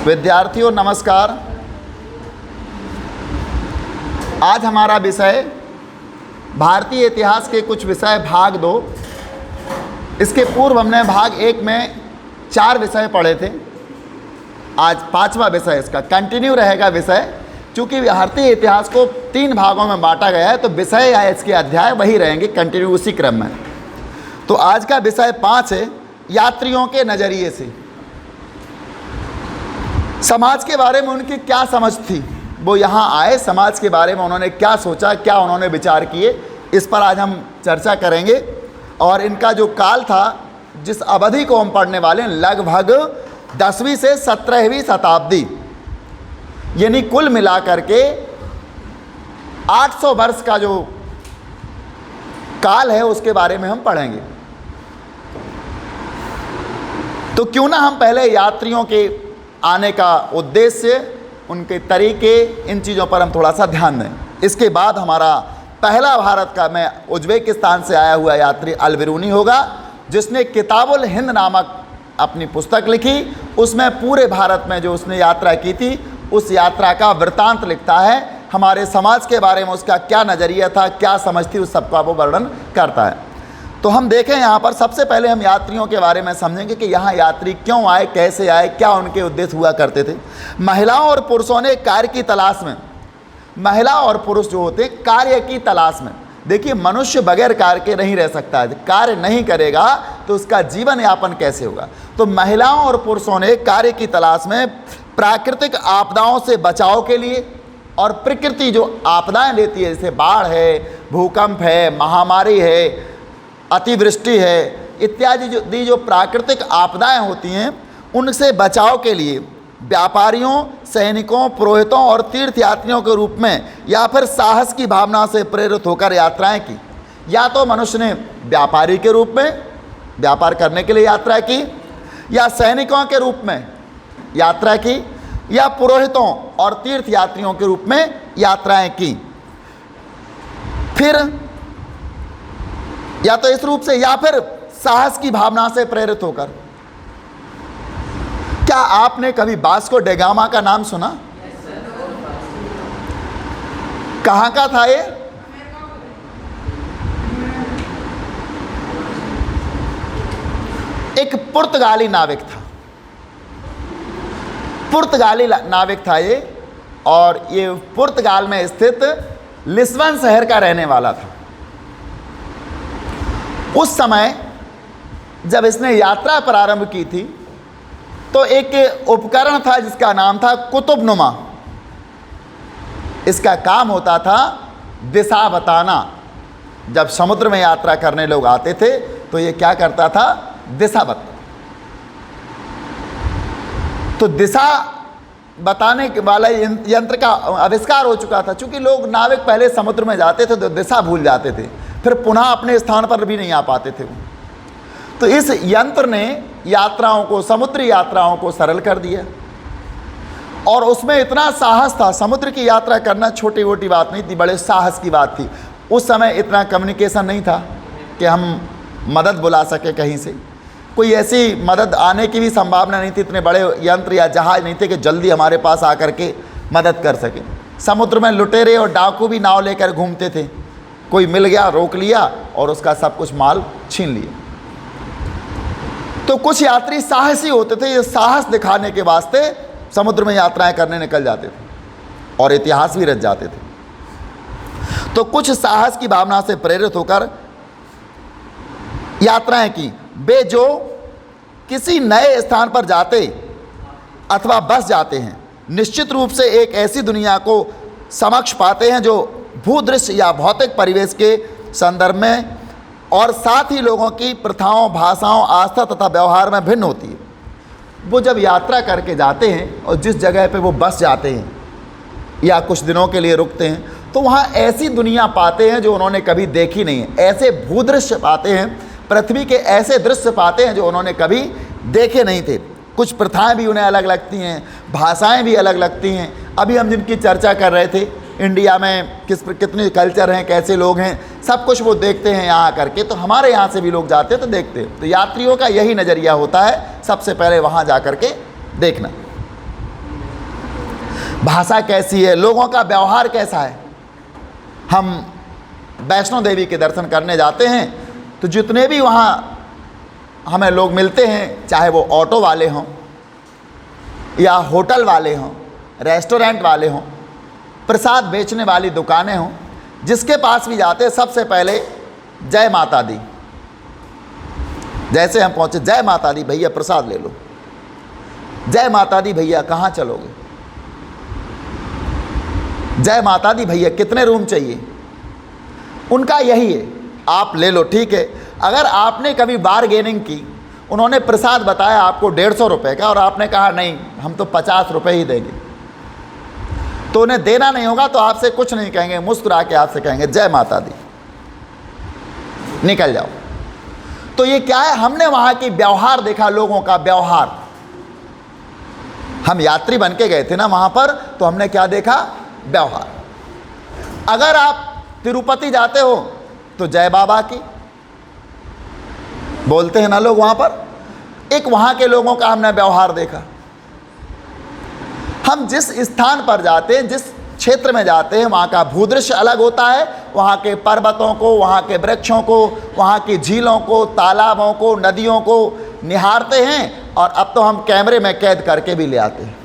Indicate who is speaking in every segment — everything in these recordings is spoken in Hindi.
Speaker 1: विद्यार्थियों नमस्कार। आज हमारा विषय भारतीय इतिहास के कुछ विषय भाग 2। इसके पूर्व हमने भाग 1 में 4 विषय पढ़े थे। आज 5वां विषय इसका कंटिन्यू रहेगा विषय। चूँकि भारतीय इतिहास को 3 भागों में बांटा गया है तो विषय या इसके अध्याय वही रहेंगे कंटिन्यू उसी क्रम में। तो आज का विषय 5 है, यात्रियों के नज़रिए से। समाज के बारे में उनकी क्या समझ थी, वो यहाँ आए, समाज के बारे में उन्होंने क्या सोचा, क्या उन्होंने विचार किए, इस पर आज हम चर्चा करेंगे। और इनका जो काल था, जिस अवधि को हम पढ़ने वाले हैं, लगभग 10वीं से 17वीं शताब्दी, यानी कुल मिलाकर के 800 वर्ष का जो काल है उसके बारे में हम पढ़ेंगे। तो क्यों ना हम पहले यात्रियों के आने का उद्देश्य, उनके तरीके, इन चीज़ों पर हम थोड़ा सा ध्यान दें। इसके बाद हमारा पहला भारत का में उज्बेकिस्तान से आया हुआ यात्री अल-बिरूनी होगा, जिसने किताबुल हिंद नामक अपनी पुस्तक लिखी। उसमें पूरे भारत में जो उसने यात्रा की थी उस यात्रा का वृत्तांत लिखता है। हमारे समाज के बारे में उसका क्या नज़रिया था, क्या समझ थी, उस सबका वो वर्णन करता है। तो हम देखें यहाँ पर सबसे पहले हम यात्रियों के बारे में समझेंगे कि यहाँ यात्री क्यों आए, कैसे आए, क्या उनके उद्देश्य हुआ करते थे। महिलाओं और पुरुषों ने कार्य की तलाश में, महिला और पुरुष जो होते हैं कार्य की तलाश में। देखिए, मनुष्य बगैर कार्य के नहीं रह सकता है। कार्य नहीं करेगा तो उसका जीवन यापन कैसे होगा। तो महिलाओं और पुरुषों ने कार्य की तलाश में प्राकृतिक आपदाओं से बचाव के लिए, और प्रकृति जो आपदाएं लेती है, जैसे बाढ़ है, भूकंप है, महामारी है, अतिवृष्टि है, इत्यादि जो प्राकृतिक आपदाएं होती हैं, उनसे बचाव के लिए व्यापारियों, सैनिकों, पुरोहितों और तीर्थयात्रियों के रूप में या फिर साहस की भावना से प्रेरित होकर यात्राएं की। या तो मनुष्य ने व्यापारी के रूप में व्यापार करने के लिए यात्रा की, या सैनिकों के रूप में यात्रा की, या पुरोहितों और तीर्थयात्रियों के रूप में यात्राएं की। फिर या तो इस रूप से, या फिर साहस की भावना से प्रेरित होकर। क्या आपने कभी वास्को ड गामा का नाम सुना? कहाँ का था ये? एक पुर्तगाली नाविक था। पुर्तगाली नाविक था ये, और ये पुर्तगाल में स्थित लिस्बन शहर का रहने वाला था। उस समय जब इसने यात्रा प्रारंभ की थी तो एक उपकरण था जिसका नाम था कुतुबनुमा। इसका काम होता था दिशा बताना। जब समुद्र में यात्रा करने लोग आते थे तो ये क्या करता था? दिशा बता। तो दिशा बताने वाला यंत्र का आविष्कार हो चुका था। चूंकि लोग नाविक पहले समुद्र में जाते थे तो दिशा भूल जाते थे, फिर पुनः अपने स्थान पर भी नहीं आ पाते थे। तो इस यंत्र ने यात्राओं को, समुद्री यात्राओं को सरल कर दिया। और उसमें इतना साहस था। समुद्र की यात्रा करना छोटी मोटी बात नहीं थी, बड़े साहस की बात थी। उस समय इतना कम्युनिकेशन नहीं था कि हम मदद बुला सके कहीं से। कोई ऐसी मदद आने की भी संभावना नहीं थी। इतने बड़े यंत्र या जहाज नहीं थे कि जल्दी हमारे पास आकर के मदद कर सके। समुद्र में लुटेरे और डाकू भी नाव लेकर घूमते थे। कोई मिल गया, रोक लिया और उसका सब कुछ माल छीन लिया। तो कुछ यात्री साहसी होते थे। ये साहस दिखाने के वास्ते समुद्र में यात्राएं करने निकल जाते थे और इतिहास भी रच जाते थे। तो कुछ साहस की भावना से प्रेरित होकर यात्राएं की। वे जो किसी नए स्थान पर जाते अथवा बस जाते हैं, निश्चित रूप से एक ऐसी दुनिया को समक्ष पाते हैं जो भूदृश्य या भौतिक परिवेश के संदर्भ में और साथ ही लोगों की प्रथाओं, भाषाओं, आस्था तथा व्यवहार में भिन्न होती है। वो जब यात्रा करके जाते हैं और जिस जगह पे वो बस जाते हैं या कुछ दिनों के लिए रुकते हैं, तो वहाँ ऐसी दुनिया पाते हैं जो उन्होंने कभी देखी नहीं है। ऐसे भूदृश्य पाते हैं, पृथ्वी के ऐसे दृश्य पाते हैं जो उन्होंने कभी देखे नहीं थे। कुछ प्रथाएं भी उन्हें अलग लगती हैं, भाषाएं भी अलग लगती हैं। अभी हम जिनकी चर्चा कर रहे थे, इंडिया में कितने कल्चर हैं, कैसे लोग हैं, सब कुछ वो देखते हैं यहाँ करके। तो हमारे यहाँ से भी लोग जाते हैं तो देखते हैं। तो यात्रियों का यही नज़रिया होता है, सबसे पहले वहाँ जा कर के देखना। भाषा कैसी है, लोगों का व्यवहार कैसा है। हम वैष्णो देवी के दर्शन करने जाते हैं तो जितने भी वहाँ हमें लोग मिलते हैं, चाहे वो ऑटो वाले हों या होटल वाले हों, रेस्टोरेंट वाले हों, प्रसाद बेचने वाली दुकानें हों, जिसके पास भी जाते हैं सबसे पहले जय माता दी। जैसे हम पहुँचे, जय माता दी भैया प्रसाद ले लो, जय माता दी भैया कहाँ चलोगे, जय माता दी भैया कितने रूम चाहिए। उनका यही है, आप ले लो ठीक है। अगर आपने कभी बारगेनिंग की, उन्होंने प्रसाद बताया आपको 150 रुपये का और आपने कहा नहीं हम तो 50 रुपये ही देंगे, तो उन्हें देना नहीं होगा तो आपसे कुछ नहीं कहेंगे, मुस्कुरा के आपसे कहेंगे जय माता दी, निकल जाओ। तो ये क्या है, हमने वहाँ की व्यवहार देखा, लोगों का व्यवहार। हम यात्री बन के गए थे ना वहाँ पर, तो हमने क्या देखा, व्यवहार। अगर आप तिरुपति जाते हो तो जय बाबा की बोलते हैं ना लोग वहाँ पर, एक वहाँ के लोगों का हमने व्यवहार देखा। हम जिस स्थान पर जाते हैं, जिस क्षेत्र में जाते हैं, वहाँ का भूदृश्य अलग होता है। वहाँ के पर्वतों को, वहाँ के वृक्षों को, वहाँ की झीलों को, तालाबों को, नदियों को निहारते हैं, और अब तो हम कैमरे में कैद करके भी ले आते हैं।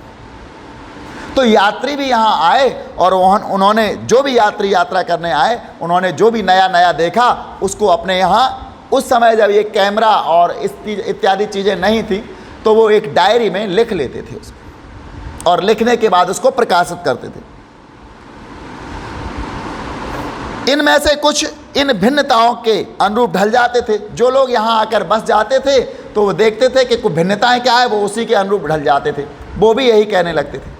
Speaker 1: तो यात्री भी यहाँ आए और उन्होंने जो भी यात्री यात्रा करने आए, उन्होंने जो भी नया नया देखा उसको अपने यहाँ, उस समय जब ये कैमरा और इत्यादि चीज़ें नहीं थी, तो वो एक डायरी में लिख लेते थे उसको, और लिखने के बाद उसको प्रकाशित करते थे। इनमें से कुछ इन भिन्नताओं के अनुरूप ढल जाते थे। जो लोग यहाँ आकर बस जाते थे तो वो देखते थे कि कुछ भिन्नताएं क्या है, वो उसी के अनुरूप ढल जाते थे, वो भी यही कहने लगते थे।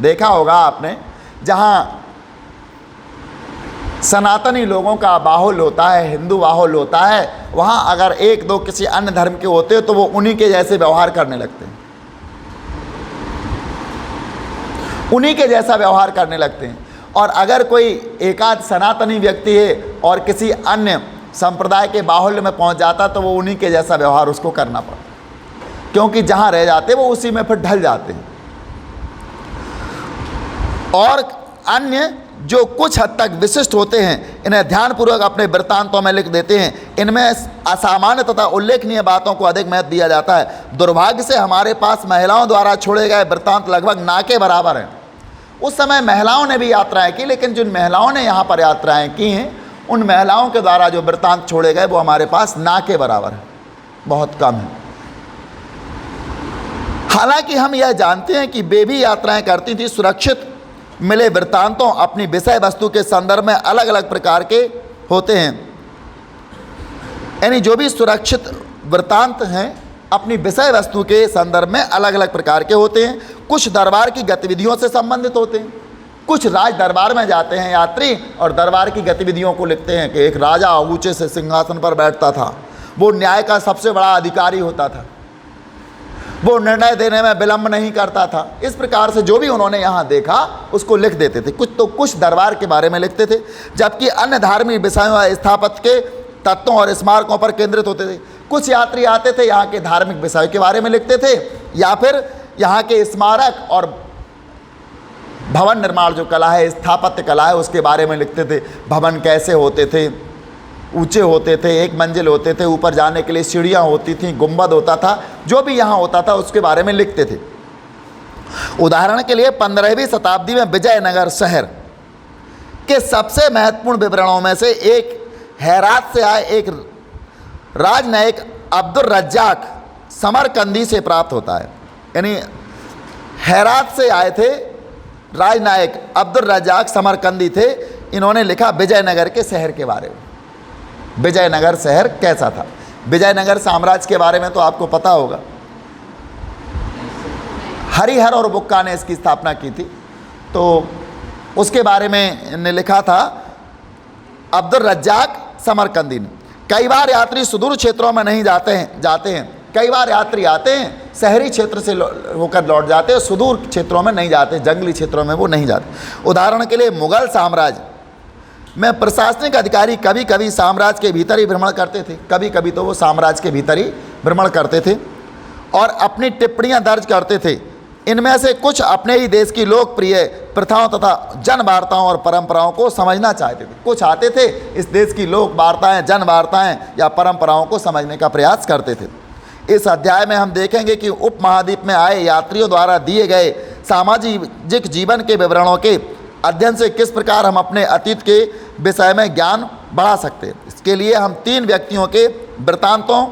Speaker 1: देखा होगा आपने, जहाँ सनातनी लोगों का बाहुल होता है, हिंदू बाहुल होता है, वहाँ अगर एक दो किसी अन्य धर्म के होते तो वो उन्हीं के जैसे व्यवहार करने लगते हैं, उन्हीं के जैसा व्यवहार करने लगते हैं। और अगर कोई एकाध सनातनी व्यक्ति है और किसी अन्य संप्रदाय के बाहुल्य में पहुंच जाता तो वो उन्हीं के जैसा व्यवहार उसको करना पड़ता, क्योंकि जहाँ रह जाते वो उसी में फिर ढल जाते हैं। और अन्य जो कुछ हद तक विशिष्ट होते हैं, इन्हें ध्यानपूर्वक अपने वृत्तांतों में लिख देते हैं। इनमें असामान्य तथा उल्लेखनीय बातों को अधिक महत्व दिया जाता है। दुर्भाग्य से हमारे पास महिलाओं द्वारा छोड़े गए वृत्तांत लगभग ना के बराबर हैं। उस समय महिलाओं ने भी यात्राएं की, लेकिन जिन महिलाओं ने यहाँ पर यात्राएं की हैं, उन महिलाओं के द्वारा जो वृत्तांत छोड़े गए वो हमारे पास ना के बराबर है, बहुत कम है। हालांकि हम यह जानते हैं कि वे भी यात्राएं करती थी। सुरक्षित मिले वृत्तांतों अपनी विषय वस्तु के संदर्भ में अलग अलग प्रकार के होते हैं। यानी जो भी सुरक्षित वृत्तांत हैं अपनी विषय वस्तु के संदर्भ में अलग अलग प्रकार के होते हैं। कुछ दरबार की गतिविधियों से संबंधित होते हैं। कुछ राज दरबार में जाते हैं यात्री और दरबार की गतिविधियों को लिखते हैं कि एक राजा ऊंचे से सिंहासन पर बैठता था, वो न्याय का सबसे बड़ा अधिकारी होता था, वो निर्णय देने में विलंब नहीं करता था। इस प्रकार से जो भी उन्होंने यहाँ देखा उसको लिख देते थे। कुछ दरबार के बारे में लिखते थे, जबकि अन्य धार्मिक विषयों व स्थापत्य के तत्वों और स्मारकों पर केंद्रित होते थे। कुछ यात्री आते थे, यहाँ के धार्मिक विषयों के बारे में लिखते थे, या फिर यहाँ के स्मारक और भवन निर्माण जो कला है, स्थापत्य कला है, उसके बारे में लिखते थे। भवन कैसे होते थे, ऊंचे होते थे, एक मंजिल होते थे, ऊपर जाने के लिए सीढ़ियाँ होती थीं, गुंबद होता था, जो भी यहाँ होता था उसके बारे में लिखते थे। उदाहरण के लिए 15वीं शताब्दी में विजयनगर शहर के सबसे महत्वपूर्ण विवरणों में से एक हेरात से आए एक राजनयिक अब्दुल रज्जाक समरकंदी से प्राप्त होता है। यानी हेरात से आए थे राजनायक अब्दुल रज्जाक समरकंदी थे। इन्होंने लिखा विजयनगर के शहर के बारे में। विजयनगर शहर कैसा था? विजयनगर साम्राज्य के बारे में तो आपको पता होगा, हरिहर और बुक्का ने इसकी स्थापना की थी, तो उसके बारे में इन्होंने लिखा था अब्दुल रज्जाक समरकंदी ने। कई बार यात्री सुदूर क्षेत्रों में नहीं जाते हैं। कई बार यात्री आते हैं, शहरी क्षेत्र से होकर लौट जाते हैं, सुदूर क्षेत्रों में नहीं जाते, जंगली क्षेत्रों में वो नहीं जाते। उदाहरण के लिए मुगल साम्राज्य में प्रशासनिक अधिकारी कभी कभी साम्राज्य के भीतर ही भ्रमण करते थे, कभी कभी तो वो साम्राज्य के भीतर ही भ्रमण करते थे और अपनी टिप्पणियां दर्ज करते थे। इनमें से कुछ अपने ही देश की लोकप्रिय प्रथाओं तथा जन वार्ताओं और परंपराओं को समझना चाहते थे। कुछ आते थे, इस देश की लोक वार्ताएँ, जन वार्ताएँ या परंपराओं को समझने का प्रयास करते थे। इस अध्याय में हम देखेंगे कि उपमहाद्वीप में आए यात्रियों द्वारा दिए गए सामाजिक जीवन के विवरणों के अध्ययन से किस प्रकार हम अपने अतीत के विषय में ज्ञान बढ़ा सकते हैं। इसके लिए हम 3 व्यक्तियों के वृत्तांतों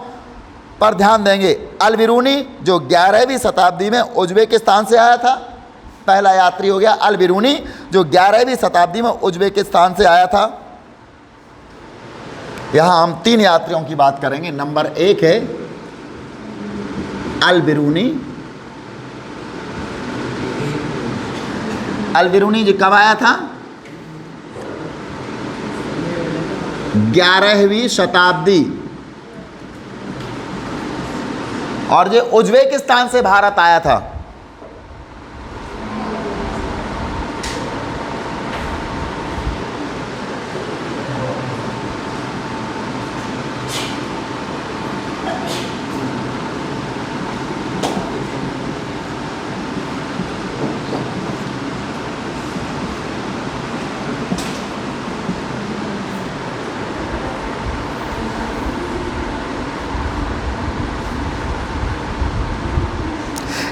Speaker 1: पर ध्यान देंगे। अल-बिरूनी, जो 11वीं शताब्दी में उज्बेकिस्तान से आया था, पहला यात्री हो गया अल-बिरूनी, जो 11वीं शताब्दी में उज्बेकिस्तान से आया था। यहाँ हम 3 यात्रियों की बात करेंगे। नंबर 1 है अल-बिरूनी। अल-बिरूनी जी कब आया था? 11वीं शताब्दी, और ये उज्बेकिस्तान से भारत आया था।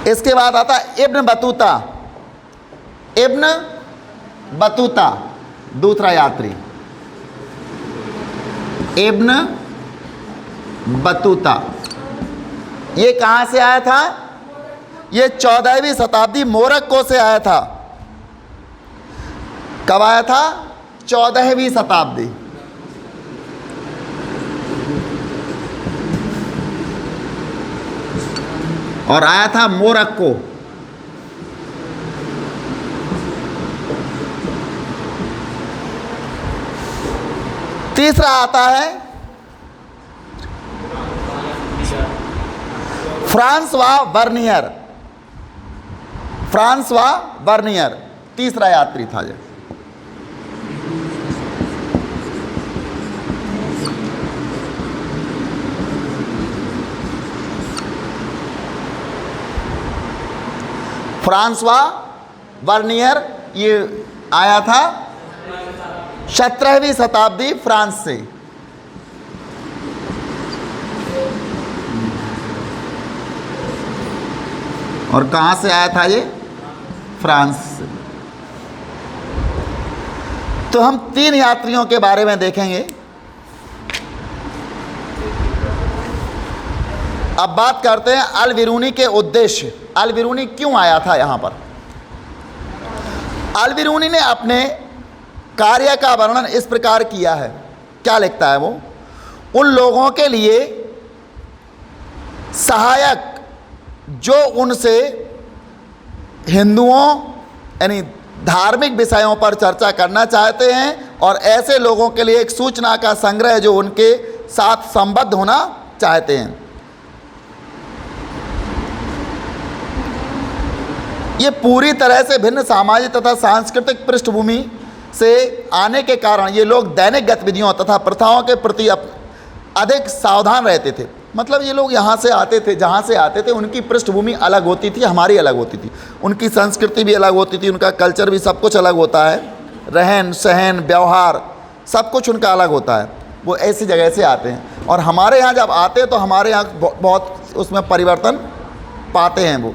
Speaker 1: इसके बाद आता है इब्न बतूता। इब्न बतूता दूसरा यात्री, इब्न बतूता। ये कहाँ से आया था? ये 14वीं शताब्दी मोरक्को से आया था। कब आया था? 14वीं शताब्दी। और आया था मोरक्को। तीसरा आता है फ्रांसवा वर्नियर। फ्रांसवा वर्नियर तीसरा यात्री था। ये फ्रांसवा वर्नियर ये आया था 17वीं शताब्दी फ्रांस से। और कहाँ से आया था ये? फ्रांस से। तो हम 3 यात्रियों के बारे में देखेंगे। अब बात करते हैं अल-बिरूनी के उद्देश्य। अल-बिरूनी क्यों आया था यहाँ पर? अल-बिरूनी ने अपने कार्य का वर्णन इस प्रकार किया है। क्या लिखता है वो? उन लोगों के लिए सहायक जो उनसे हिंदुओं यानी धार्मिक विषयों पर चर्चा करना चाहते हैं, और ऐसे लोगों के लिए एक सूचना का संग्रह जो उनके साथ संबद्ध होना चाहते हैं। ये पूरी तरह से भिन्न सामाजिक तथा सांस्कृतिक पृष्ठभूमि से आने के कारण ये लोग दैनिक गतिविधियों तथा प्रथाओं के प्रति अधिक सावधान रहते थे। मतलब ये लोग यहाँ से आते थे, जहाँ से आते थे उनकी पृष्ठभूमि अलग होती थी, हमारी अलग होती थी, उनकी संस्कृति भी अलग होती थी, उनका कल्चर भी सब कुछ अलग होता है, रहन सहन व्यवहार सब कुछ उनका अलग होता है। वो ऐसी जगह से आते हैं, और हमारे यहाँ जब आते हैं तो हमारे यहाँ बहुत उसमें परिवर्तन पाते हैं वो।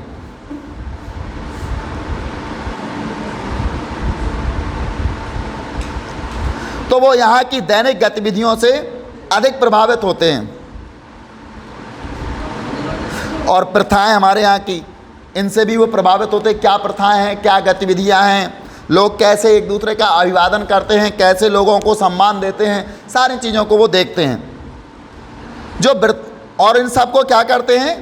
Speaker 1: तो वो यहाँ की दैनिक गतिविधियों से अधिक प्रभावित होते हैं, और प्रथाएं हमारे यहाँ की इनसे भी वो प्रभावित होते हैं। क्या प्रथाएं हैं, क्या गतिविधियाँ हैं, लोग कैसे एक दूसरे का अभिवादन करते हैं, कैसे लोगों को सम्मान देते हैं, सारी चीज़ों को वो देखते हैं। और इन सब को क्या करते हैं?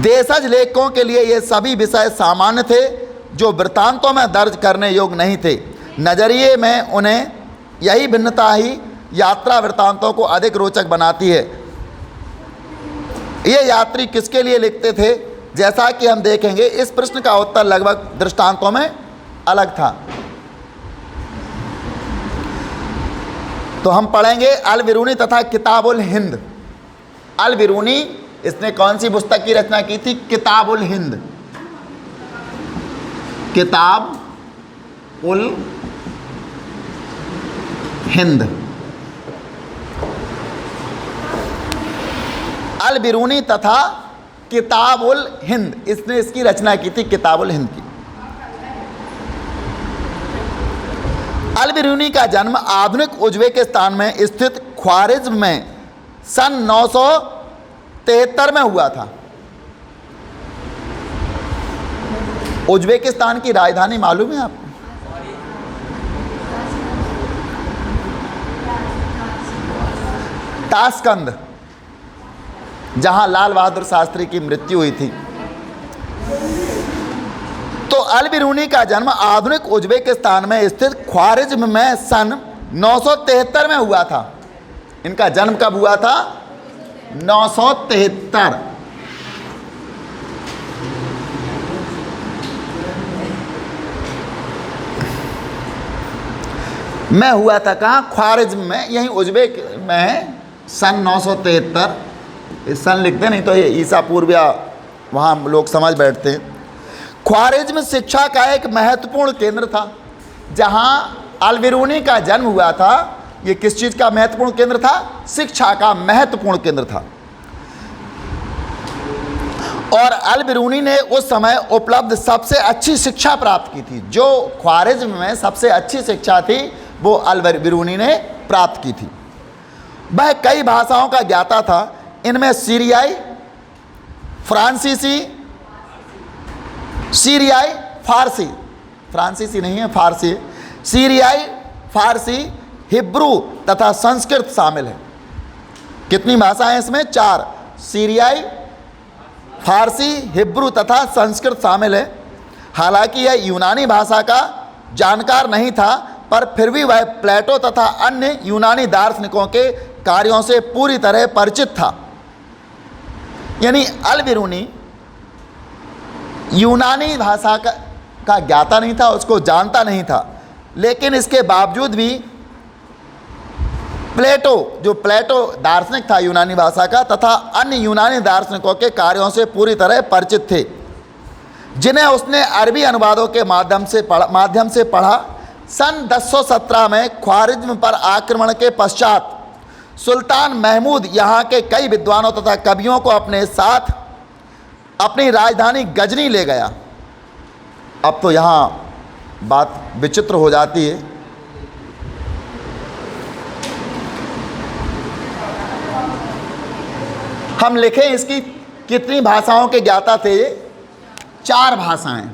Speaker 1: देशज लेखकों के लिए ये सभी विषय सामान्य थे जो वृत्तांतों में दर्ज करने योग्य नहीं थे। नज़रिए में उन्हें यही भिन्नता ही यात्रा वृत्तांतों को अधिक रोचक बनाती है। ये यात्री किसके लिए लिखते थे? जैसा कि हम देखेंगे, इस प्रश्न का उत्तर लगभग दृष्टांतों में अलग था। तो हम पढ़ेंगे अल-बिरूनी तथा किताबुल हिंद। अल-बिरूनी इसने कौन सी पुस्तक की रचना की थी? किताब उल हिंद। किताब उल हिंद। अल बिरूनी तथा किताब उल हिंद, इसने इसकी रचना की थी, किताब उल हिंद की। अल बिरूनी का जन्म आधुनिक उज्बेकिस्तान में स्थित ख्वारिज्म में सन 973 में हुआ था। उज्बेकिस्तान की राजधानी मालूम है आपको? ताशकंद, जहां लाल बहादुर शास्त्री की मृत्यु हुई थी। तो अल बिरूनी का जन्म आधुनिक उज्बेकिस्तान में स्थित ख्वारिज्म में सन 973 में हुआ था। इनका जन्म कब हुआ था? 973। में हुआ था। कहाँ? ख्वारिज्म में, यही उज्बेक में सन 973। इस सन लिखते नहीं तो ये ईसा पूर्व या वहाँ लोग समझ बैठते हैं। ख्वारिज्म शिक्षा का एक महत्वपूर्ण केंद्र था। जहाँ अल बिरूनी का जन्म हुआ था, ये किस चीज़ का महत्वपूर्ण केंद्र था? शिक्षा का महत्वपूर्ण केंद्र था। और अल बिरूनी ने उस समय उपलब्ध सबसे अच्छी शिक्षा प्राप्त की थी। जो ख्वारिज्म में सबसे अच्छी शिक्षा थी वो अल बिरूनी ने प्राप्त की थी। वह कई भाषाओं का ज्ञाता था। इनमें सीरियाई, फ्रांसीसी, सीरियाई, फारसी, फ्रांसीसी नहीं है, फारसी है, सीरियाई, फारसी, हिब्रू तथा संस्कृत शामिल है। कितनी भाषाएं इसमें? 4। सीरियाई, फारसी, हिब्रू तथा संस्कृत शामिल है। हालांकि यह यूनानी भाषा का जानकार नहीं था, पर फिर भी वह प्लेटो तथा अन्य यूनानी दार्शनिकों के कार्यों से पूरी तरह परिचित था। यानी अल बिरूनी यूनानी भाषा का ज्ञाता नहीं था, उसको जानता नहीं था, लेकिन इसके बावजूद भी प्लेटो, जो प्लेटो दार्शनिक था यूनानी भाषा का, तथा अन्य यूनानी दार्शनिकों के कार्यों से पूरी तरह परिचित थे, जिन्हें उसने अरबी अनुवादों के माध्यम से पढ़ा। सन 1017 में ख्वारिज्म पर आक्रमण के पश्चात सुल्तान महमूद यहाँ के कई विद्वानों तथा कवियों को अपने साथ अपनी राजधानी गजनी ले गया। अब तो यहाँ बात विचित्र हो जाती है। हम लिखें इसकी कितनी भाषाओं के ज्ञाता थे? 4 भाषाएं।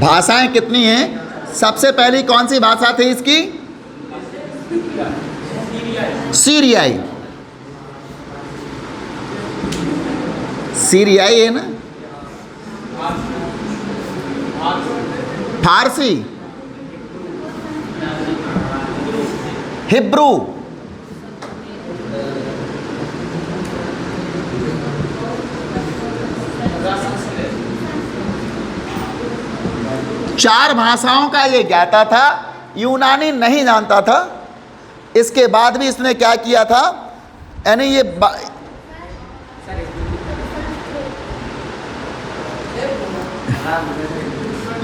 Speaker 1: भाषाएं कितनी हैं? सबसे पहली कौन सी भाषा थी इसकी? सीरियाई। सीरियाई है ना? फारसी, हिब्रू, चार भाषाओं का ये ज्ञाता था, यूनानी नहीं जानता था। इसके बाद भी इसने क्या किया था, यानी ये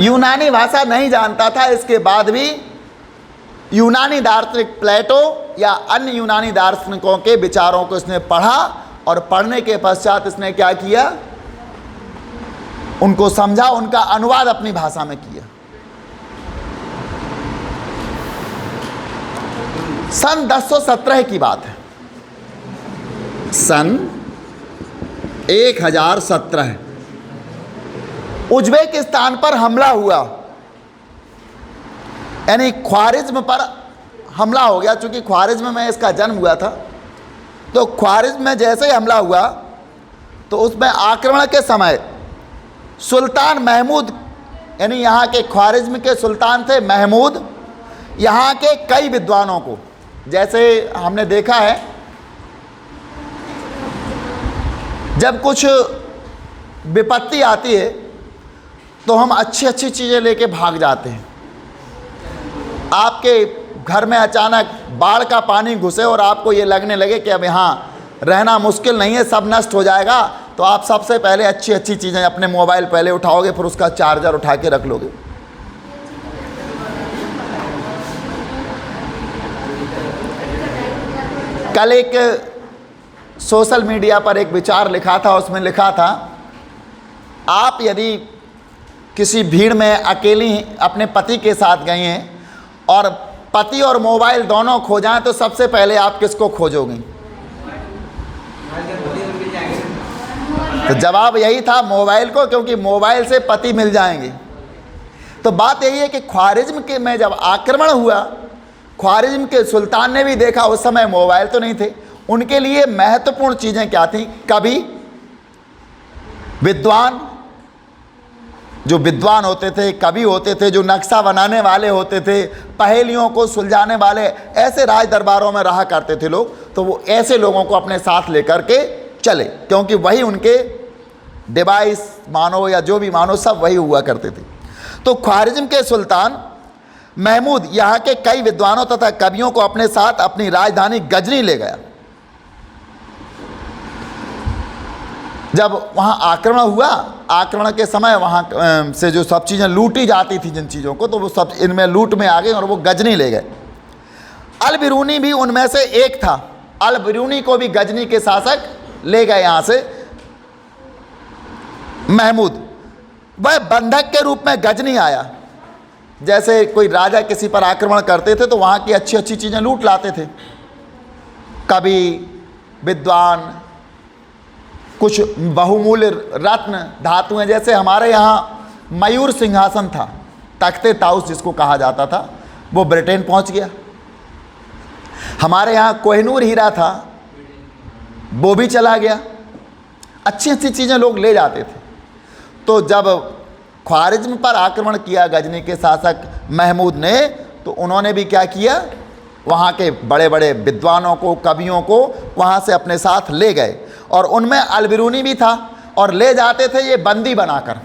Speaker 1: यूनानी भाषा नहीं जानता था। इसके बाद भी यूनानी दार्शनिक प्लेटो या अन्य यूनानी दार्शनिकों के विचारों को इसने पढ़ा, और पढ़ने के पश्चात इसने क्या किया, उनको समझा, उनका अनुवाद अपनी भाषा में किया। सन 1017 की बात है। सन 1017 उज्बेकिस्तान पर हमला हुआ, यानी ख्वारिज्म पर हमला हो गया। चूंकि ख्वारिज्म में इसका जन्म हुआ था, तो ख्वारिज्म में जैसे ही हमला हुआ तो उसमें आक्रमण के समय सुल्तान महमूद, यानी यहाँ के ख्वारिज्म के सुल्तान थे महमूद, यहाँ के कई विद्वानों को, जैसे हमने देखा है जब कुछ विपत्ति आती है तो हम अच्छी अच्छी चीज़ें लेके भाग जाते हैं। आपके घर में अचानक बाढ़ का पानी घुसे और आपको ये लगने लगे कि अब यहाँ रहना मुश्किल नहीं है, सब नष्ट हो जाएगा, तो आप सबसे पहले अच्छी अच्छी चीज़ें अपने मोबाइल पहले उठाओगे, फिर उसका चार्जर उठा के रख लोगे। कल एक सोशल मीडिया पर एक विचार लिखा था, उसमें लिखा था आप यदि किसी भीड़ में अकेली अपने पति के साथ गई हैं और पति और मोबाइल दोनों खो जाएं तो सबसे पहले आप किसको खोजोगी? तो जवाब यही था मोबाइल को, क्योंकि मोबाइल से पति मिल जाएंगे। तो बात यही है कि ख्वारिज्म के में जब आक्रमण हुआ, ख्वारिज्म के सुल्तान ने भी देखा, उस समय मोबाइल तो नहीं थे, उनके लिए महत्वपूर्ण चीज़ें क्या थी? कवि, विद्वान, जो विद्वान होते थे, कवि होते थे, जो नक्शा बनाने वाले होते थे, पहेलियों को सुलझाने वाले, ऐसे राज दरबारों में रहा करते थे लोग। तो वो ऐसे लोगों को अपने साथ लेकर के चले, क्योंकि वही उनके डिवाइस मानो या जो भी मानो सब वही हुआ करते थे। तो ख्वारिज्म के सुल्तान महमूद यहाँ के कई विद्वानों तथा कवियों को अपने साथ अपनी राजधानी गजनी ले गया। जब वहाँ आक्रमण हुआ, आक्रमण के समय वहाँ से जो सब चीज़ें लूटी जाती थी जिन चीज़ों को, तो वो सब इनमें लूट में आ गए और वो गजनी ले गए। अल बिरूनी भी उनमें से एक था। अल बिरूनी को भी गजनी के शासक ले गए यहाँ से महमूद। वह बंधक के रूप में गजनी आया। जैसे कोई राजा किसी पर आक्रमण करते थे तो वहाँ की अच्छी अच्छी चीज़ें लूट लाते थे, कवि, विद्वान, कुछ बहुमूल्य रत्न धातुएं। जैसे हमारे यहाँ मयूर सिंहासन था, तख्ते ताउस जिसको कहा जाता था, वो ब्रिटेन पहुँच गया। हमारे यहाँ कोहिनूर हीरा था, वो भी चला गया। अच्छी अच्छी चीज़ें लोग ले जाते थे। तो जब ख्वारिज्म पर आक्रमण किया गजनी के शासक महमूद ने, तो उन्होंने भी क्या किया, वहाँ के बड़े बड़े विद्वानों को, कवियों को वहाँ से अपने साथ ले गए। और उनमें अल बिरूनी भी था। और ले जाते थे ये बंदी बनाकर,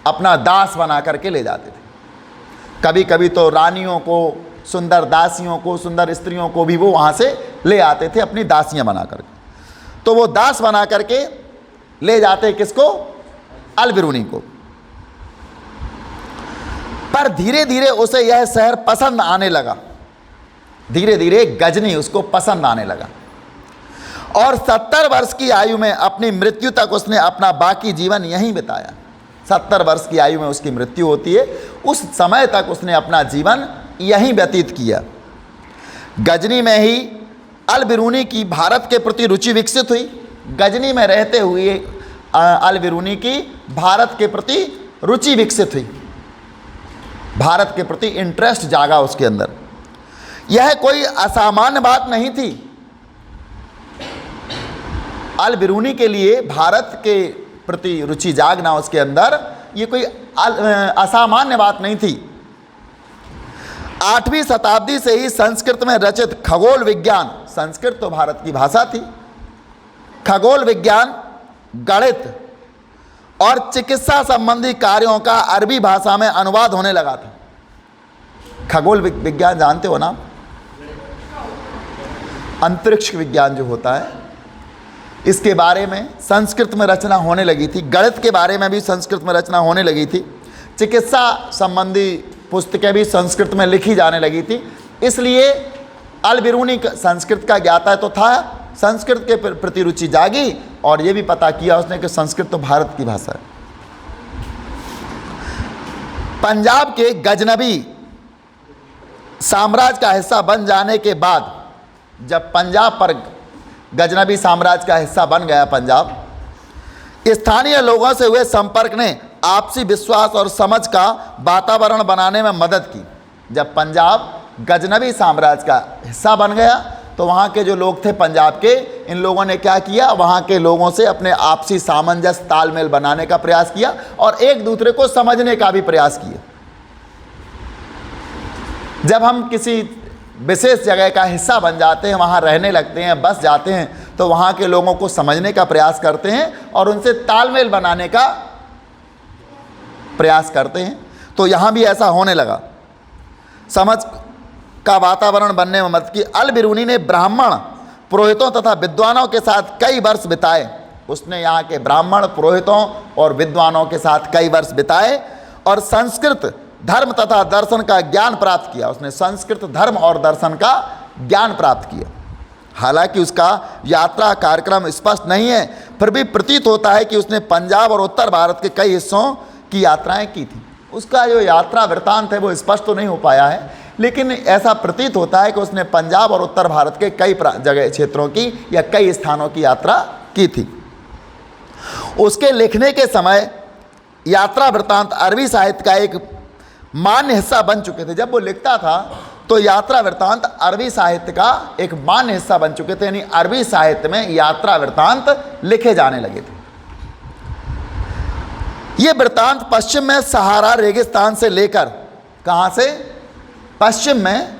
Speaker 1: अपना दास बना करके ले जाते थे। कभी कभी तो रानियों को, सुंदर दासियों को, सुंदर स्त्रियों को भी वो वहाँ से ले आते थे अपनी दासियाँ बना करके। तो वो दास बना करके ले जाते किसको? अल बिरूनी को। पर धीरे धीरे उसे यह शहर पसंद आने लगा। धीरे धीरे गजनी उसको पसंद आने लगा और 70 वर्ष की आयु में अपनी मृत्यु तक उसने अपना बाकी जीवन यहीं बिताया। 70 वर्ष की आयु में उसकी मृत्यु होती है, उस समय तक उसने अपना जीवन यहीं व्यतीत किया। गजनी में ही अल बिरूनी की भारत के प्रति रुचि विकसित हुई। गजनी में रहते हुए अल बिरूनी की भारत के प्रति रुचि विकसित हुई, भारत के प्रति इंटरेस्ट जागा उसके अंदर। यह कोई असामान्य बात नहीं थी। अल बिरूनी के लिए भारत के प्रति रुचि जागना उसके अंदर, ये कोई असामान्य बात नहीं थी। 8वीं शताब्दी से ही संस्कृत में रचित खगोल विज्ञान, संस्कृत तो भारत की भाषा थी, खगोल विज्ञान, गणित और चिकित्सा संबंधी कार्यों का अरबी भाषा में अनुवाद होने लगा था। खगोल विज्ञान जानते हो ना, अंतरिक्ष विज्ञान जो होता है, इसके बारे में संस्कृत में रचना होने लगी थी। गणित के बारे में भी संस्कृत में रचना होने लगी थी। चिकित्सा संबंधी पुस्तकें भी संस्कृत में लिखी जाने लगी थी। इसलिए अल बिरूनी संस्कृत का ज्ञाता तो था, संस्कृत के प्रति रुचि जागी और ये भी पता किया उसने कि संस्कृत तो भारत की भाषा है। पंजाब के गजनबी साम्राज्य का हिस्सा बन जाने के बाद, जब पंजाब पर गजनबी साम्राज्य का हिस्सा बन गया पंजाब, स्थानीय लोगों से हुए संपर्क ने आपसी विश्वास और समझ का वातावरण बनाने में मदद की। जब पंजाब गजनबी साम्राज्य का हिस्सा बन गया तो वहाँ के जो लोग थे पंजाब के, इन लोगों ने क्या किया, वहाँ के लोगों से अपने आपसी सामंजस्य तालमेल बनाने का प्रयास किया और एक दूसरे को समझने का भी प्रयास किया। जब हम किसी विशेष जगह का हिस्सा बन जाते हैं, वहाँ रहने लगते हैं, बस जाते हैं, तो वहाँ के लोगों को समझने का प्रयास करते हैं और उनसे तालमेल बनाने का प्रयास करते हैं। तो यहाँ भी ऐसा होने लगा। समझ का वातावरण बनने में मदद की। अल बिरूनी ने ब्राह्मण पुरोहितों तथा विद्वानों के साथ कई वर्ष बिताए। उसने यहाँ के ब्राह्मण पुरोहितों और विद्वानों के साथ कई वर्ष बिताए और संस्कृत धर्म तथा दर्शन का ज्ञान प्राप्त किया। उसने संस्कृत धर्म और दर्शन का ज्ञान प्राप्त किया। हालांकि उसका यात्रा कार्यक्रम स्पष्ट नहीं है, फिर भी प्रतीत होता है कि उसने पंजाब और उत्तर भारत के कई हिस्सों की यात्राएं की थी। उसका जो यात्रा वृत्तांत है वो स्पष्ट तो नहीं हो पाया है, लेकिन ऐसा प्रतीत होता है कि उसने पंजाब और उत्तर भारत के कई जगह क्षेत्रों की या कई स्थानों की यात्रा की थी। उसके लिखने के समय यात्रा वृत्तांत अरबी साहित्य का एक मान्य हिस्सा बन चुके थे। जब वो लिखता था तो यात्रा वृत्तांत अरबी साहित्य का एक मान्य हिस्सा बन चुके थे, यानी अरबी साहित्य में यात्रा वृत्तांत लिखे जाने लगे थे। ये वृत्तांत पश्चिम में सहारा रेगिस्तान से लेकर, कहां से? पश्चिम में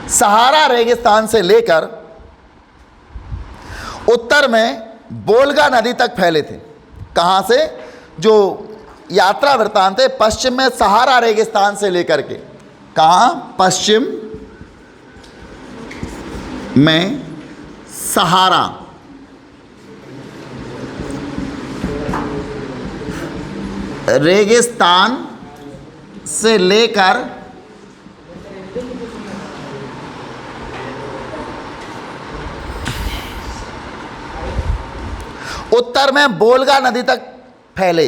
Speaker 1: सहारा रेगिस्तान से लेकर उत्तर में बोलगा नदी तक फैले थे। कहां से? जो यात्रा वृत्तांत है पश्चिम में सहारा रेगिस्तान से लेकर के, कहां? पश्चिम में सहारा रेगिस्तान से लेकर उत्तर में बोलगा नदी तक फैले।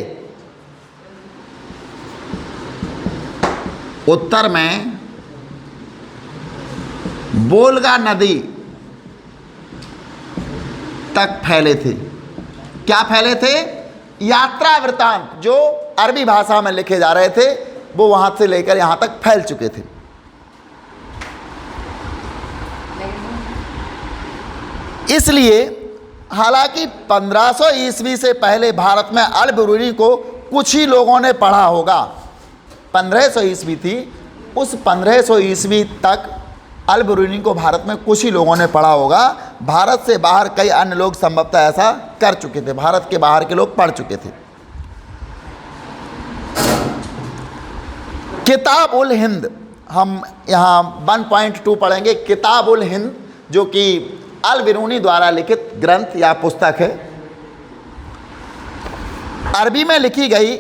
Speaker 1: उत्तर में बोलगा नदी तक फैले थे। क्या फैले थे? यात्रा वृत्तांत जो अरबी भाषा में लिखे जा रहे थे वो वहां से लेकर यहां तक फैल चुके थे। इसलिए हालांकि 1500 ईस्वी से पहले भारत में अल बिरूनी को कुछ ही लोगों ने पढ़ा होगा। 1500 ईस्वी थी, उस 1500 ईस्वी तक अल बिरूनी को भारत में कुछ ही लोगों ने पढ़ा होगा। भारत से बाहर कई अन्य लोग संभवतः ऐसा कर चुके थे, भारत के बाहर के लोग पढ़ चुके थे। किताब उल हिंद, हम यहाँ 1.2 पढ़ेंगे। किताब उल हिंद जो कि अल बिरूनी द्वारा लिखित ग्रंथ या पुस्तक है, अरबी में लिखी गई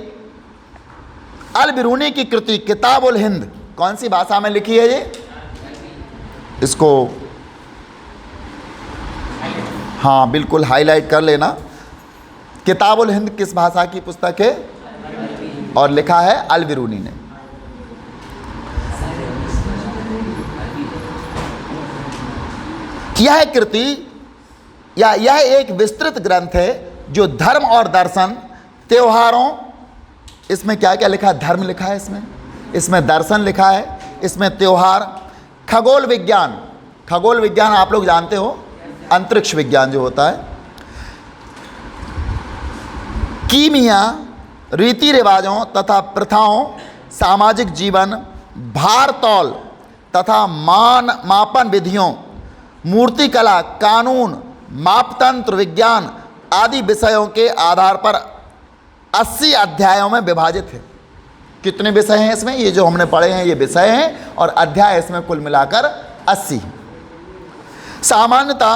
Speaker 1: अल बिरूनी की कृति किताब उल हिंद कौन सी भाषा में लिखी है? ये इसको हाँ बिल्कुल हाईलाइट कर लेना। किताब उल हिंद किस भाषा की पुस्तक है और लिखा है अल बिरूनी ने। यह कृति या यह एक विस्तृत ग्रंथ है जो धर्म और दर्शन, त्योहारों, इसमें क्या क्या लिखा है? धर्म लिखा है, इसमें दर्शन लिखा है, इसमें त्योहार, खगोल विज्ञान, खगोल विज्ञान आप लोग जानते हो, अंतरिक्ष विज्ञान जो होता है, कीमिया, रीति रिवाजों तथा प्रथाओं, सामाजिक जीवन, भार तौल तथा मापन विधियों, मूर्तिकला, कानून, मापतंत्र विज्ञान आदि विषयों के आधार पर 80 अध्यायों में विभाजित है। कितने विषय हैं इसमें? ये जो हमने पढ़े हैं ये विषय हैं और अध्याय इसमें कुल मिलाकर 80। सामान्यतः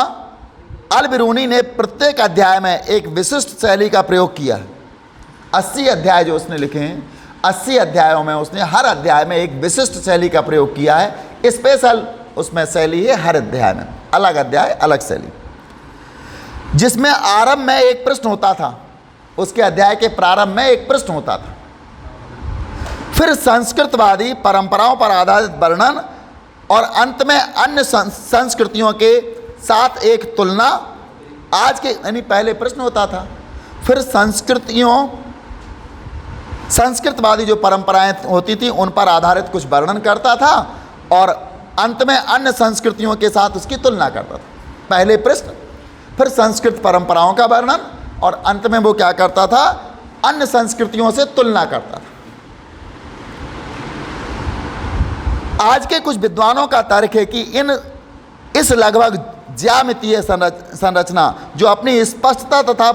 Speaker 1: अल बिरूनी ने प्रत्येक अध्याय में एक विशिष्ट शैली का प्रयोग किया है। 80 अध्याय जो उसने लिखे हैं, 80 अध्यायों में उसने हर अध्याय में एक विशिष्ट शैली का प्रयोग किया है। स्पेशल उसमें शैली है, हर अध्याय में अलग अध्याय अलग शैली, जिसमें आरंभ में एक प्रश्न होता था, उसके अध्याय के प्रारंभ में एक प्रश्न होता था, फिर संस्कृतवादी परंपराओं पर आधारित वर्णन और अंत में अन्य संस्कृतियों के साथ एक तुलना। आज के यानी पहले प्रश्न होता था, फिर संस्कृतवादी जो परंपराएं होती थी उन पर आधारित कुछ वर्णन करता था और अंत में अन्य संस्कृतियों के साथ उसकी तुलना करता था। पहले प्रश्न, फिर संस्कृत परंपराओं का वर्णन और अंत में वो क्या करता था? अन्य संस्कृतियों से तुलना करता था। आज के कुछ विद्वानों का तर्क है कि इस लगभग ज्यामितीय संरचना जो अपनी स्पष्टता तथा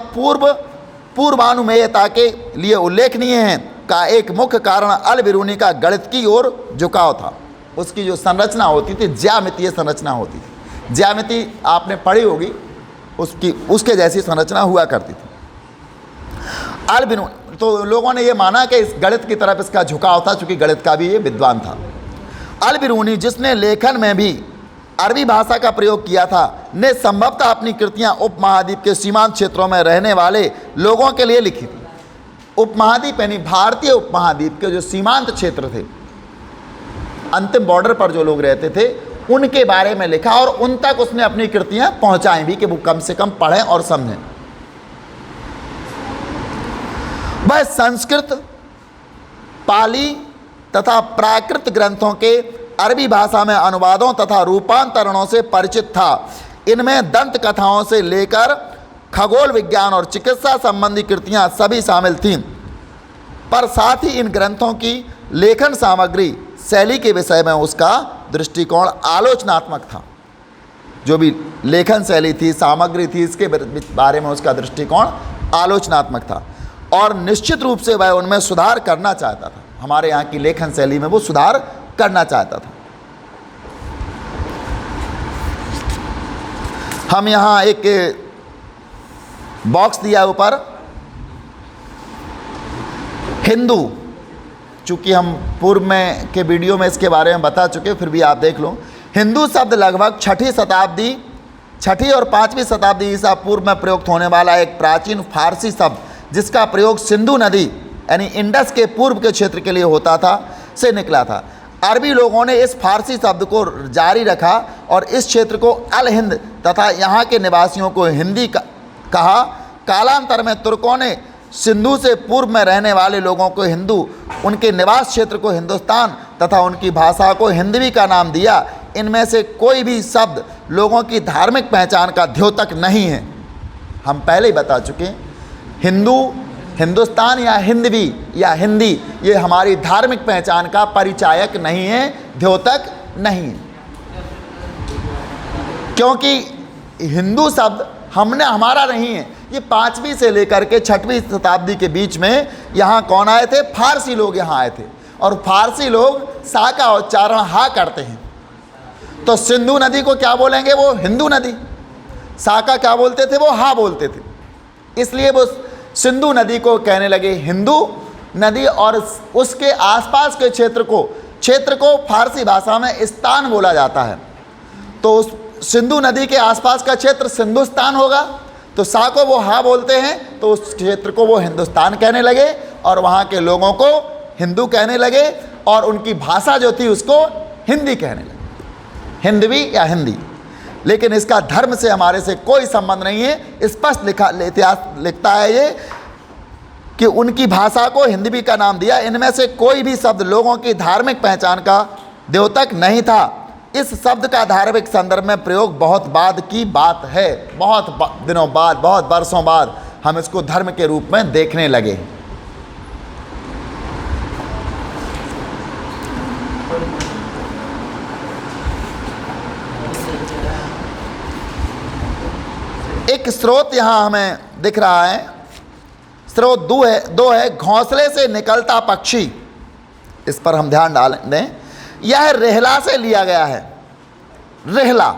Speaker 1: पूर्वानुमेयता के लिए उल्लेखनीय है का एक मुख्य कारण अल बिरूनी का गणित की ओर झुकाव था। उसकी जो संरचना होती थी ज्यामितीय संरचना होती थी। ज्यामिति आपने पढ़ी होगी, उसके जैसी संरचना हुआ करती थी। अल बिरूनी, तो लोगों ने ये माना कि इस गणित की तरफ इसका झुकाव था, चूँकि गणित का भी ये विद्वान था। अल बिरूनी, जिसने लेखन में भी अरबी भाषा का प्रयोग किया था, ने संभवतः अपनी कृतियां उपमहाद्वीप के सीमांत क्षेत्रों में रहने वाले लोगों के लिए लिखी थी। उपमहाद्वीप यानी भारतीय उपमहाद्वीप के जो सीमांत क्षेत्र थे, अंतिम बॉर्डर पर जो लोग रहते थे, उनके बारे में लिखा और उन तक उसने अपनी कृतियां पहुंचाई भी कि वो कम से कम पढ़ें और समझें। वह संस्कृत, पाली तथा प्राकृत ग्रंथों के अरबी भाषा में अनुवादों तथा रूपांतरणों से परिचित था। इनमें दंत कथाओं से लेकर खगोल विज्ञान और चिकित्सा संबंधी कृतियां सभी शामिल थीं, पर साथ ही इन ग्रंथों की लेखन सामग्री शैली के विषय में उसका दृष्टिकोण आलोचनात्मक था। जो भी लेखन शैली थी, सामग्री थी, इसके बारे में उसका दृष्टिकोण आलोचनात्मक था और निश्चित रूप से वह उनमें सुधार करना चाहता था। हमारे यहाँ की लेखन शैली में वो सुधार करना चाहता था। हम यहाँ एक बॉक्स दिया ऊपर, हिंदू, चूँकि हम पूर्व में के वीडियो में इसके बारे में बता चुके, फिर भी आप देख लो। हिंदू शब्द लगभग 6ठी और 5वीं शताब्दी ईसा पूर्व में प्रयुक्त होने वाला एक प्राचीन फारसी शब्द, जिसका प्रयोग सिंधु नदी यानी इंडस के पूर्व के क्षेत्र के लिए होता था, से निकला था। अरबी लोगों ने इस फारसी शब्द को जारी रखा और इस क्षेत्र को अल हिंद तथा यहाँ के निवासियों को हिंदी कहा। कालांतर में तुर्कों ने सिंधु से पूर्व में रहने वाले लोगों को हिंदू, उनके निवास क्षेत्र को हिंदुस्तान तथा उनकी भाषा को हिंदवी का नाम दिया। इनमें से कोई भी शब्द लोगों की धार्मिक पहचान का द्योतक नहीं है। हम पहले ही बता चुके, हिंदू, हिंदुस्तान या हिंदवी या हिंदी, ये हमारी धार्मिक पहचान का परिचायक नहीं है, द्योतक नहीं है। क्योंकि हिंदू शब्द हमारा नहीं है। ये 5वीं से लेकर के 6वीं शताब्दी के बीच में यहाँ कौन आए थे? फारसी लोग यहाँ आए थे, और फारसी लोग सा का उच्चारण हा करते हैं। तो सिंधु नदी को क्या बोलेंगे? वो हिंदू नदी। सा का क्या बोलते थे? वो हा बोलते थे। इसलिए वो सिंधु नदी को कहने लगे हिंदू नदी, और उसके आसपास के क्षेत्र को फारसी भाषा में स्थान बोला जाता है। तो उस सिंधु नदी के आसपास का क्षेत्र सिंधुस्तान होगा। तो सा को वो हा बोलते हैं, तो उस क्षेत्र को वो हिंदुस्तान कहने लगे और वहाँ के लोगों को हिंदू कहने लगे, और उनकी भाषा जो थी उसको हिंदी कहने लगे, हिंदवी या हिंदी। लेकिन इसका धर्म से हमारे से कोई संबंध नहीं है। स्पष्ट इतिहास लिखता है ये कि उनकी भाषा को हिंदवी का नाम दिया। इनमें से कोई भी शब्द लोगों की धार्मिक पहचान का द्योतक नहीं था। इस शब्द का धार्मिक संदर्भ में प्रयोग बहुत बाद की बात है। बहुत दिनों बाद, बहुत वर्षों बाद हम इसको धर्म के रूप में देखने लगे। एक स्रोत यहाँ हमें दिख रहा है। स्रोत दो है घोंसले से निकलता पक्षी। इस पर हम ध्यान डाल दें। यह रेहला से लिया गया है। रेहला,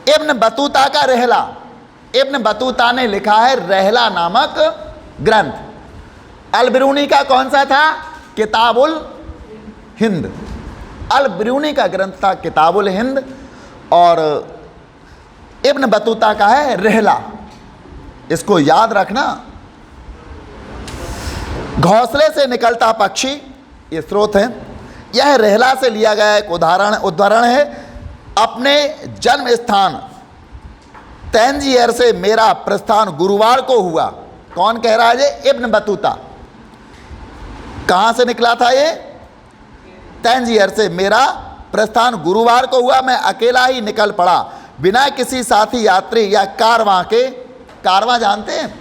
Speaker 1: इब्न बतूता का रेहला। इब्न बतूता ने लिखा है रेहला नामक ग्रंथ। अल बिरूनी का कौन सा था? किताबुल हिंद। अल बिरूनी का ग्रंथ था किताबुल हिंद, और इब्न बतूता का है रेहला। इसको याद रखना। घोंसले से निकलता पक्षी, ये स्रोत है। यह रेहला से लिया गया एक उदाहरण है। अपने जन्म स्थान तंजीयर से मेरा प्रस्थान गुरुवार को हुआ। कौन कह रहा है ये? Ibn Battuta. कहाँ से निकला था ये? तंजीयर से मेरा प्रस्थान गुरुवार को हुआ। मैं अकेला ही निकल पड़ा, बिना किसी साथी यात्री या कारवां के। कारवां जानते हैं?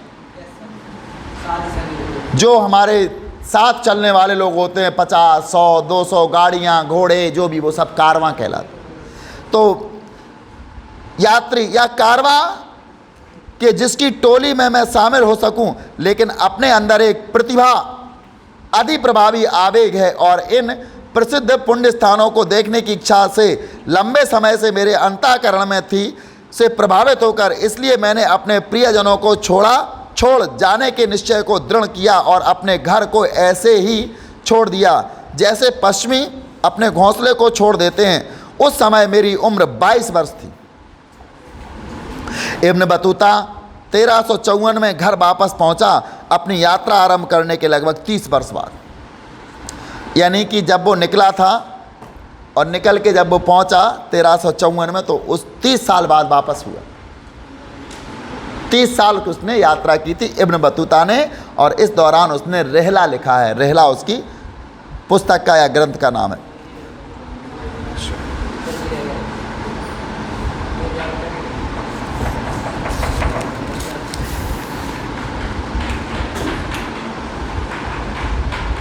Speaker 1: जो हमारे साथ चलने वाले लोग होते हैं, 50, 100, 200 गाड़ियाँ, घोड़े, जो भी, वो सब कारवां कहलाते। तो यात्री या कारवां के जिसकी टोली में मैं शामिल हो सकूं, लेकिन अपने अंदर एक प्रतिभा, अधिप्रभावी आवेग है, और इन प्रसिद्ध पुण्य स्थानों को देखने की इच्छा से लंबे समय से मेरे अंतःकरण में थी से प्रभावित होकर इसलिए मैंने अपने प्रियजनों को छोड़ जाने के निश्चय को दृढ़ किया और अपने घर को ऐसे ही छोड़ दिया जैसे पश्चिमी अपने घोंसले को छोड़ देते हैं। उस समय मेरी उम्र 22 वर्ष थी। इब्न बतूता 1354 में घर वापस पहुंचा, अपनी यात्रा आरंभ करने के लगभग 30 वर्ष बाद। यानी कि जब वो निकला था और निकल के जब वो पहुंचा 1354 में, तो उस 30 साल बाद वापस हुआ। 30 साल की उसने यात्रा की थी इब्न बतूता ने, और इस दौरान उसने रहला लिखा है। रहला उसकी पुस्तक का या ग्रंथ का नाम है।